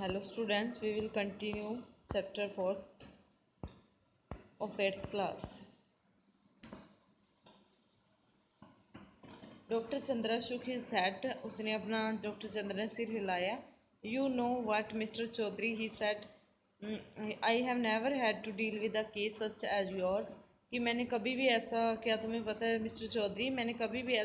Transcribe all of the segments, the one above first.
Hello students, we will continue chapter 4th of 8th class. Doctor Chandra shook his head. उसने अपना doctor Chandra ने सिर हिलाया. You know what mister Chaudhary, he said, I have never had to deal with a case such as yours. कि मैंने कभी भी ऐसा, क्या तुम्हें पता है मिस्टर चौधरी, मैंने कभी भी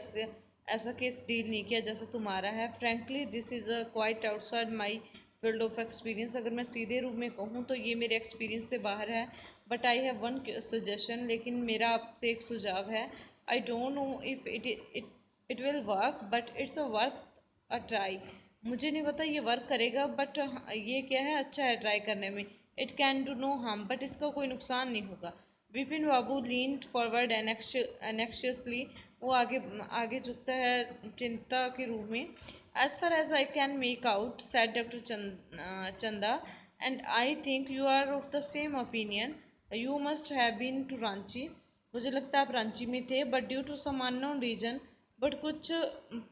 ऐसा केस डील नहीं किया जैसा तुम्हारा है. Frankly this is quite outside my field of experience. अगर मैं सीधे रूप में कहूँ तो ये मेरे एक्सपीरियंस से बाहर है. But I have one suggestion, लेकिन मेरा आपसे एक सुझाव है. I don't know if it will work but it's a work a try. मुझे नहीं पता ये वर्क करेगा, बट ये क्या है, अच्छा है ट्राई करने में. It can do no harm, but इसका कोई नुकसान नहीं होगा. Vipin Babu leaned forward anxiously. वो आगे आगे झुकता है चिंता के रूप में. As far as I can make out, said doctor Chanda, and I think you are of the same opinion. You must have been to Ranchi. मुझे लगता है आप रांची में थे, but due to some unknown reason, but कुछ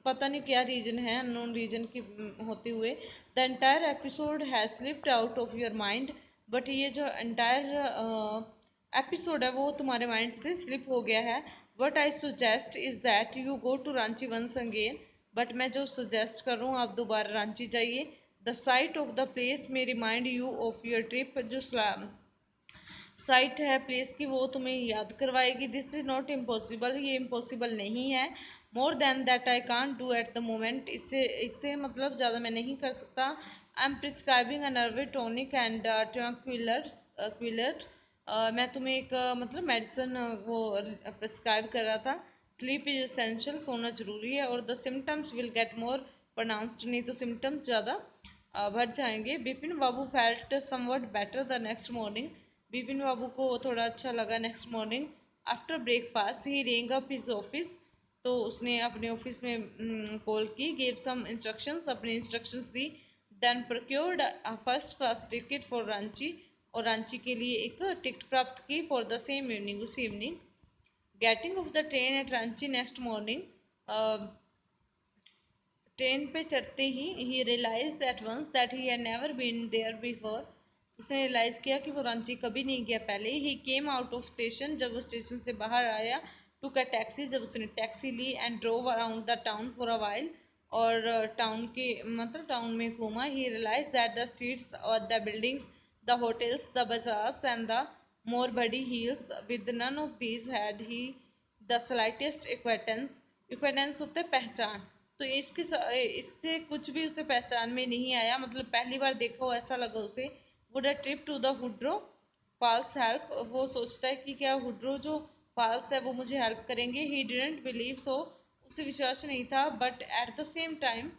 पता नहीं क्या रीजन है, अननोन रीजन की होते हुए, the entire episode has slipped out of your mind. But ये जो एंटायर एपिसोड है वो तुम्हारे माइंड से स्लिप हो गया है. What I suggest is that you go to Ranchi once again. But मैं जो सजेस्ट कर रहा हूँ, आप दोबारा रांची जाइए. The site of the place may remind you of your trip. जो साइट है प्लेस की वो तुम्हें याद करवाएगी. दिस इज़ नॉट इम्पॉसिबल, ये इम्पॉसिबल नहीं है. More than that I can't do at the moment. इससे इससे मतलब ज़्यादा मैं नहीं कर सकता. I am prescribing a nerve tonic and tranquilliser. मैं तुम्हें एक मतलब मेडिसिन वो प्रिस्क्राइब कर रहा था. स्लीप इज एसेंशियल, सोना जरूरी है. और the symptoms will get more pronounced, नहीं तो सिम्टम्स ज़्यादा बढ़ जाएंगे. Bipin Babu felt somewhat better the next morning. Bipin Babu को थोड़ा अच्छा लगा next morning. After breakfast he rang up his office. तो उसने अपने ऑफिस में कॉल की. गेव सम इंस्ट्रक्शंस, अपने इंस्ट्रक्शंस दी. Then procured first class ticket for Ranchi. और रांची के लिए एक टिकट प्राप्त की फॉर द सेम इवनिंग, उसी evening. Getting off the train at Ranchi next morning. Train पे चढ़ते ही realise at once that he had never been there before. उसने रियलाइज़ किया कि वो रांची कभी नहीं गया पहले. He came out of station. जब वो स्टेशन से बाहर आया. Took a taxi. जब उसने टैक्सी ली. And drove around the town for a while. और टाउन के मतलब टाउन में घूमा. He realise that the streets और the buildings, the hotels, the bazaars and the more बड़ी hills, with none of these had he the slightest acquaintance. Acquaintance होता है पहचान. तो इससे कुछ भी उसे पहचान में नहीं आया, मतलब पहली बार देखा हो ऐसा लगा उसे. Would a trip to the Hudru Falls help. वो सोचता है कि क्या हुड्रो जो फॉल्स है वो मुझे हेल्प करेंगे. He didn't believe so. उसे विश्वास नहीं था. But at the same time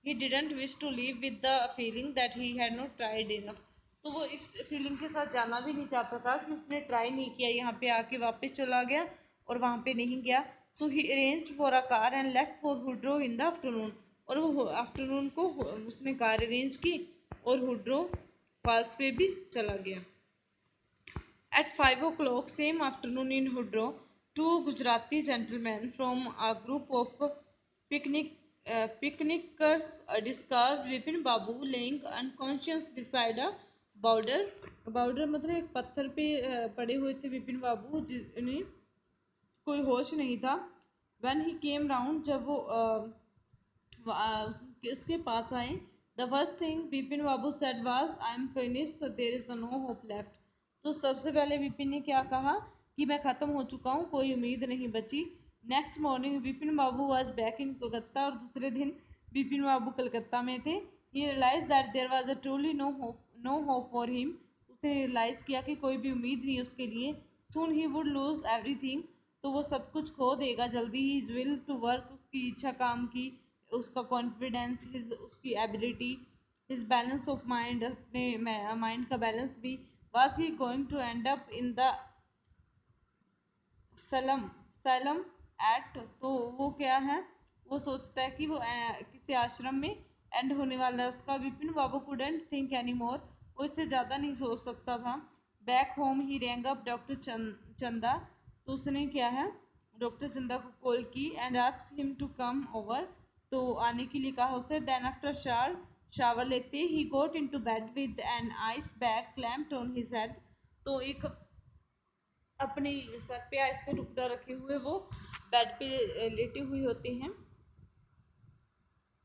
he didn't wish to leave with the feeling that he had not tried enough. तो वो इस फीलिंग के साथ जाना भी नहीं चाहता था कि उसने ट्राई नहीं किया, यहाँ पे आके वापस चला गया और वहाँ पे नहीं गया. So he arrange for a car and left for Hudru in the afternoon. और वो आफ्टरनून को उसने कार अरेंज की और हुड्रो फॉल्स पे भी चला गया. At 5 o'clock same afternoon in Hudro, two Gujarati gentlemen from a group of picnickers discovered Vipin Babu laying unconscious beside a boulder. boulder मतलब एक पत्थर पे पड़े हुए थे विपिन बाबू, जिन्हें कोई होश नहीं था. When he came round, जब वो उसके पास आए. The first thing Vipin Babu said was, I am finished, there is no hope left. तो सबसे पहले विपिन ने क्या कहा कि मैं ख़त्म हो चुका हूँ, कोई उम्मीद नहीं बची. Next morning Vipin Babu was back in Kolkata. और दूसरे दिन विपिन बाबू कलकत्ता में थे. He realise that there was a truly no hope for him. उसने रियलाइज़ किया कि कोई भी उम्मीद नहीं उसके लिए. Soon he would lose everything. तो वो सब कुछ खो देगा जल्दी ही. इज विल टू वर्क, उसकी इच्छा काम की, उसका कॉन्फिडेंस, उसकी ability, his balance of mind, अपने माइंड का बैलेंस भी. Was he going to end up in the asylum asylum at. तो वो क्या है, वो सोचता है कि वो किसी आश्रम में एंड होने वाला है उसका. विपिन बाबू कुडेंट थिंक एनी मोर. वो इससे ज़्यादा नहीं सोच सकता था. बैक होम ही रैंग अप डॉक्टर चंदा. तो उसने क्या है, डॉक्टर चंदा को कॉल की. And asked him to come over. तो आने के लिए कहा उसे. देन आफ्टर शार शावर लेते he got into bed with an ice bag clamped on his head. तो एक अपने सर पे आइस का टुकड़ा रखे हुए वो बेड पे लेटे हुए होते हैं।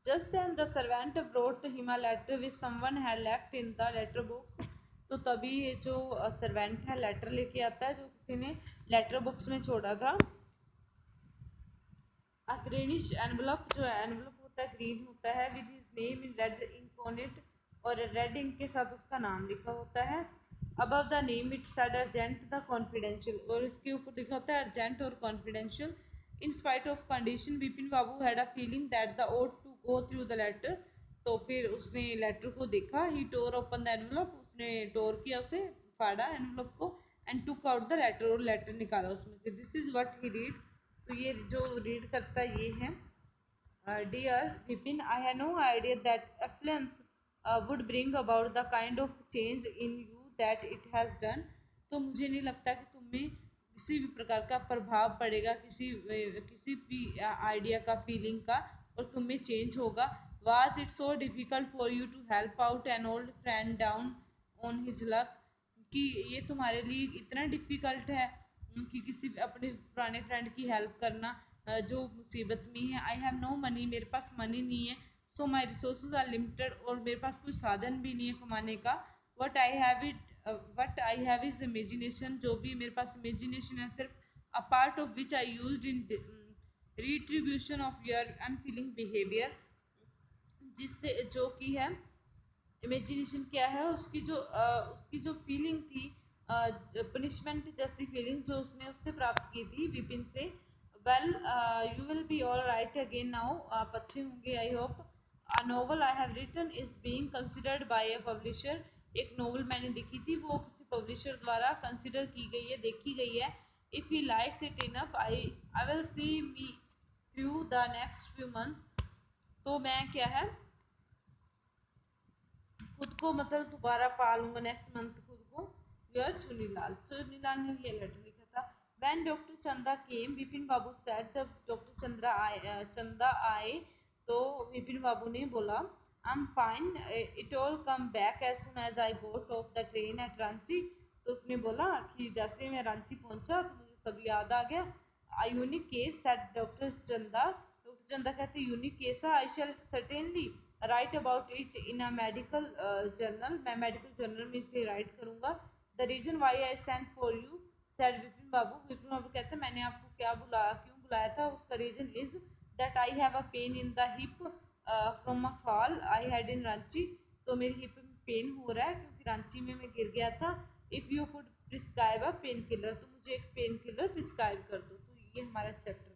Just then the servant brought him a letter which someone had left in the letter box. तो तभी ये जो सर्वेंट है लेटर लेके आता है जो किसी ने लेटर बॉक्स में छोड़ा था। अ ग्रीनिश एनवलप, जो एनवलप होता है ग्रीन होता है, with his name in red ink on it, और रेड इंक के साथ उसका नाम लिखा होता है। Above the name it said urgent the confidential, और इसके ऊपर लिखा होता है अर्जेंट और confidential. In spite of condition Vipin Babu had a feeling that the ought to go through the letter. तो फिर उसने लेटर को देखा, he tore open the envelope, उसने टोर किया उसे, फाड़ा एनवलप को, and took out the letter, और लेटर निकाला उसमें से। This is what he read. तो ये जो रीड करता ये है, dear Vipin, I have no idea that affluence would bring about the kind of change in you that it has done। तो मुझे नहीं लगता कि तुम में किसी भी प्रकार का प्रभाव पड़ेगा, किसी भी आइडिया का, फीलिंग का, और तुम में चेंज होगा। Was it so difficult for you to help out an old friend down on his luck? कि ये तुम्हारे लिए इतना डिफिकल्ट है कि किसी अपने पुराने फ्रेंड की हेल्प करना जो मुसीबत में है। आई हैव नो मनी, मेरे पास मनी नहीं है। सो माई रिसोर्सेज आर लिमिटेड, और मेरे पास कोई साधन भी नहीं है कमाने का। What I have is imagination, जो भी मेरे पास इमेजिनेशन है सिर्फ, a part of which I use in retribution of your unfailing behaviour, जिससे जो कि है इमेजिनेशन क्या है, उसकी जो फीलिंग थी, पनिशमेंट जैसी फीलिंग जो उसने उससे प्राप्त की थी विपिन से। Well you will be all right again now, आप अच्छे होंगे I hope. A novel I have written is being considered by a publisher, एक नोवेल मैंने लिखी थी वो किसी पब्लिशर द्वारा कंसिडर की गई है, देखी गई है। If he likes it enough I will see me through the next few months. तो मैं क्या है खुद को मतलब दोबारा पालूंगा नेक्स्ट मंथ खुद को। योर चुनीलाल, चुनीलाल ने ये लेटर लिखा था। When doctor Chanda came, Vipin Babu said, जब डॉक्टर चंदा आए तो विपिन बाबू ने बोला, I am fine, it all come back as soon as I got off the train at Ranchi. तो उसने बोला कि जैसे मैं रांची पहुंचा तो मुझे सब याद आ गया। A unique case said doctor Chanda, doctor Chanda कहते यूनिक केस है, I shall certainly write about it in a medical journal, मैं मेडिकल जर्नल में इसे राइट करूंगा। The reason why I send for you said Vipin Babu, Vipin Babu कहते हैं मैंने आपको क्यों बुलाया था, उसका reason is that I have a pain in the hip from a fall I had in Ranchi. तो मेरी हिप में पेन हो रहा है क्योंकि रांची में मैं गिर गया था। If you could prescribe a pain killer, तो मुझे एक पेन किलर प्रिस्क्राइब कर दो। तो ये हमारा चैप्टर